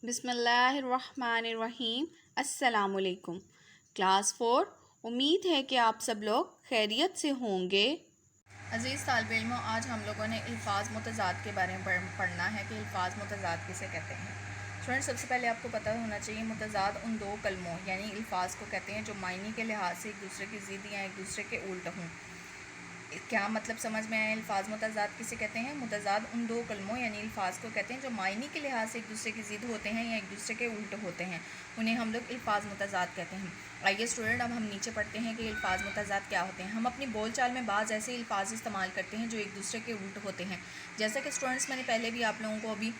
بسم اللہ الرحمن الرحیم۔ السلام علیکم کلاس 4۔ امید ہے کہ آپ سب لوگ خیریت سے ہوں گے۔ عزیز طالب علموں، آج ہم لوگوں نے الفاظ متضاد کے بارے میں پڑھنا ہے کہ الفاظ متضاد کسے کہتے ہیں۔ اسٹوڈنٹ، سب سے پہلے آپ کو پتہ ہونا چاہیے متضاد ان دو کلموں یعنی الفاظ کو کہتے ہیں جو معنی کے لحاظ سے ایک دوسرے کی ضد یا ایک دوسرے کے الٹ ہوں۔ کیا مطلب سمجھ میں آئے؟ الفاظ متضاد کسے کہتے ہیں؟ متضاد ان دو کلموں یعنی الفاظ کو کہتے ہیں جو معنی کے لحاظ سے ایک دوسرے کی ضد ہوتے ہیں یا ایک دوسرے کے الٹ ہوتے ہیں، انہیں ہم لوگ الفاظ متضاد کہتے ہیں۔ آئیے اسٹوڈنٹ، اب ہم نیچے پڑھتے ہیں کہ الفاظ متضاد کیا ہوتے ہیں۔ ہم اپنی بول چال میں بعض ایسے الفاظ استعمال کرتے ہیں جو ایک دوسرے کے الٹ ہوتے ہیں، جیسا کہ اسٹوڈنٹس میں نے پہلے بھی آپ لوگوں کو ابھی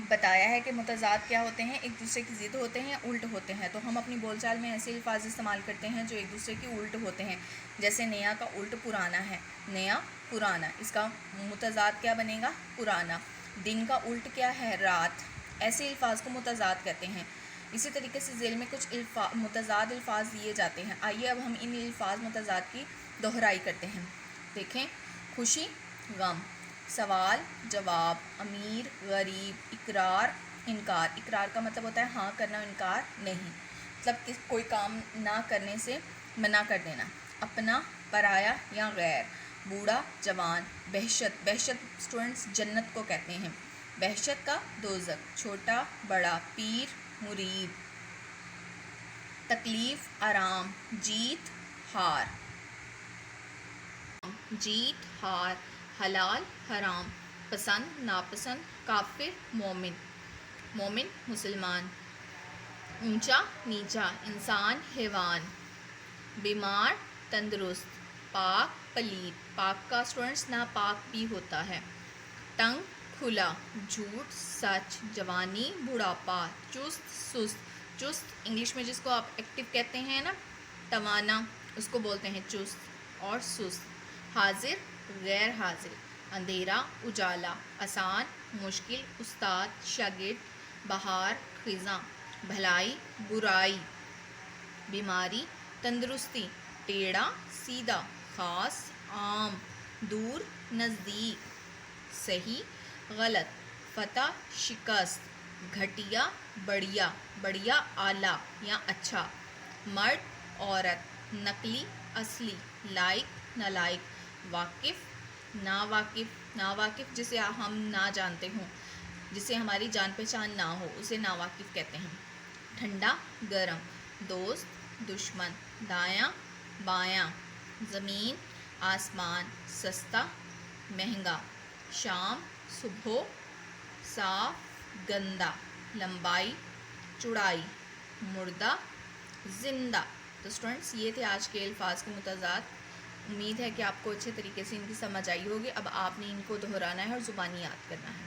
بتایا ہے کہ متضاد کیا ہوتے ہیں، ایک دوسرے کی ضد ہوتے ہیں یا الٹ ہوتے ہیں۔ تو ہم اپنی بول چال میں ایسے الفاظ استعمال کرتے ہیں جو ایک دوسرے کے الٹ ہوتے ہیں، جیسے نیا کا الٹ پرانا ہے، نیا پرانا، اس کا متضاد کیا بنے گا؟ پرانا۔ دن کا الٹ کیا ہے؟ رات۔ ایسے الفاظ کو متضاد کہتے ہیں۔ اسی طریقے سے ذیل میں کچھ متضاد الفاظ دیے جاتے ہیں۔ آئیے اب ہم ان الفاظ متضاد کی دہرائی کرتے ہیں۔ دیکھیں، خوشی، غم، سوال، جواب، امیر، غریب، اقرار، انکار۔ اقرار کا مطلب ہوتا ہے ہاں کرنا، انکار نہیں، مطلب کوئی کام نہ کرنے سے منع کر دینا۔ اپنا، پرایا یا غیر، بوڑھا، جوان، بہشت۔ بہشت اسٹوڈنٹس جنت کو کہتے ہیں، بہشت کا دوزخ۔ چھوٹا، بڑا، پیر، مرید، تکلیف، آرام، جیت، ہار، جیت، ہار، حلال، حرام، پسند، ناپسند، کافر، مومن، مومن مسلمان، اونچا، نیچا، انسان، حیوان، بیمار، تندرست، پاک، پلید۔ پاک کا اسٹوڈنٹس ناپاک بھی ہوتا ہے۔ تنگ، کھلا، جھوٹ، سچ، جوانی، بڑھاپا، چست، سست۔ چست انگلش میں جس کو آپ ایکٹیو کہتے ہیں نا، توانا، اس کو بولتے ہیں چست اور سست۔ حاضر، غیر حاضر، اندھیرا، اجالا، آسان، مشکل، استاد، شاگرد، بہار، خزاں، بھلائی، برائی، بیماری، تندرستی، ٹیڑھا، سیدھا، خاص، عام، دور، نزدیک، صحیح، غلط، فتح، شکست، گھٹیا، بڑھیا، بڑھیا اعلیٰ یا اچھا، مرد، عورت، نقلی، اصلی، لائق، نالائق، واقف، ناواقف۔ ناواقف جسے ہم نہ جانتے ہوں، جسے ہماری جان پہچان نہ ہو، اسے ناواقف کہتے ہیں۔ ٹھنڈا، گرم، دوست، دشمن، دایاں، بایاں، زمین، آسمان، سستا، مہنگا، شام، صبح، صاف، گندا، لمبائی، چوڑائی، مردہ، زندہ۔ تو اسٹوڈنٹس، یہ تھے آج کے الفاظ کے متضاد۔ امید ہے کہ آپ کو اچھے طریقے سے ان کی سمجھ آئی ہوگی۔ اب آپ نے ان کو دہرانا ہے اور زبانی یاد کرنا ہے۔